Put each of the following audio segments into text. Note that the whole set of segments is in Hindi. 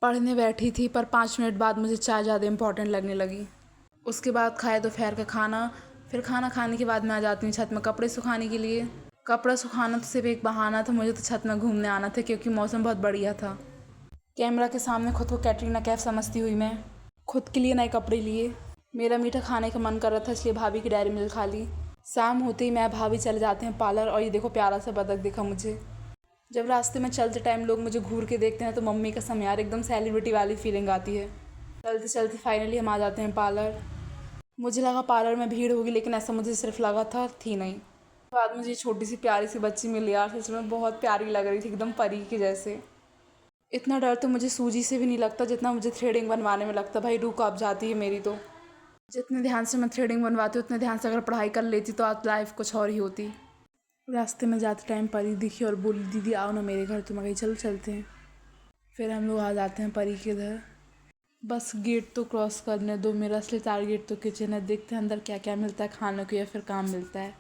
पढ़ने बैठी थी पर 5 मिनट बाद मुझे चाय ज़्यादा इम्पॉर्टेंट लगने लगी। उसके बाद खाए दोपहर का खाना। फिर खाना खाने के बाद मैं आ जाती हूँ छत में कपड़े सुखाने के लिए। कपड़ा सुखाना तो सिर्फ एक बहाना था, मुझे तो छत में घूमने आना था क्योंकि मौसम बहुत बढ़िया था। कैमरा के सामने खुद को कैटरीना कैफ समझती हुई मैं खुद के लिए नए कपड़े लिए। मेरा मीठा खाने का मन कर रहा था इसलिए भाभी की डेयरी मिल्क खा ली। शाम होते ही मैं भाभी चले जाते हैं पार्लर और ये देखो प्यारा सा बतख दिखा मुझे। जब रास्ते में चलते टाइम लोग मुझे घूर के देखते हैं तो मम्मी का समय यार एकदम सेलिब्रिटी वाली फीलिंग आती है। चलते चलते फाइनली हम आ जाते हैं पार्लर। मुझे लगा पार्लर में भीड़ होगी लेकिन ऐसा मुझे सिर्फ लगा था, थी नहीं। बाद मुझे छोटी सी प्यारी सी बच्ची मिली यार, सच में बहुत प्यारी लग रही थी एकदम परी के जैसे। इतना डर तो मुझे सूजी से भी नहीं लगता जितना मुझे थ्रेडिंग बनवाने में लगता। भाई रूह कांप जाती है मेरी तो। जितने ध्यान से मैं थ्रेडिंग बनवाती हूँ उतने ध्यान से अगर पढ़ाई कर लेती तो आज लाइफ कुछ और ही होती। रास्ते में जाते टाइम परी दिखी और बोली दीदी आओ ना मेरे घर। तो मैं कही चलो चलते हैं। फिर हम लोग आ जाते हैं परी के घर। बस गेट तो क्रॉस करने दो, मेरा असली टारगेट तो किचन है। देखते हैं अंदर क्या क्या मिलता है खाने को या फिर काम मिलता है।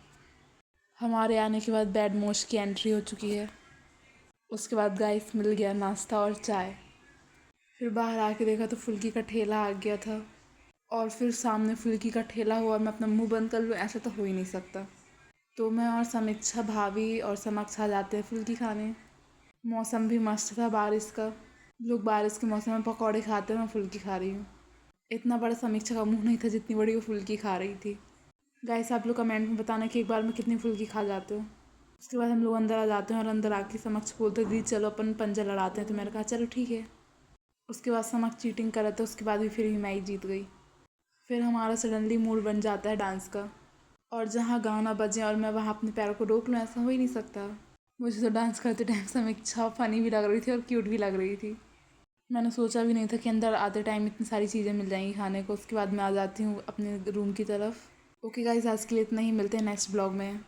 हमारे आने के बाद बैड मोश की एंट्री हो चुकी है। उसके बाद गाइस मिल गया नाश्ता और चाय। फिर बाहर आके देखा तो फुल्की का ठेला आ गया था और फिर सामने फुल्की का ठेला हुआ। मैं अपना मुंह बंद कर लूँ ऐसा तो हो ही नहीं सकता। तो मैं और समीक्षा भाभी और समक्ष आ जाते हैं फुल्की खाने। मौसम भी मस्त था बारिश का। लोग बारिश के मौसम में पकौड़े खाते हैं, मैं फुल्की खा रही हूँ। इतना बड़ा समीक्षा का मुंह नहीं था जितनी बड़ी वो फुल्की खा रही थी। गाइस आप लोग कमेंट में बताना कि एक बार में कितनी फुल्की खा जाते हो। उसके बाद हम लोग अंदर आ जाते हैं और अंदर आके समक्ष बोलते दीदी चलो अपन पंजा लड़ाते हैं। तो मैंने कहा चलो ठीक है। उसके बाद समक्ष चीटिंग कर रहे थे, उसके बाद भी फिर भी मैं ही जीत गई। फिर हमारा सडनली मूड बन जाता है डांस का और जहाँ गाना बजे और मैं वहाँ अपने पैरों को रोक लूँ ऐसा हो ही नहीं सकता। मुझे तो डांस करते टाइम समीक्षा फ़नी भी लग रही थी और क्यूट भी लग रही थी। मैंने सोचा भी नहीं था कि अंदर आते टाइम इतनी सारी चीज़ें मिल जाएंगी खाने को। उसके बाद मैं आ जाती हूँ अपने रूम की तरफ। ओके गाइस आज के लिए इतना ही, मिलते हैं नेक्स्ट ब्लॉग में।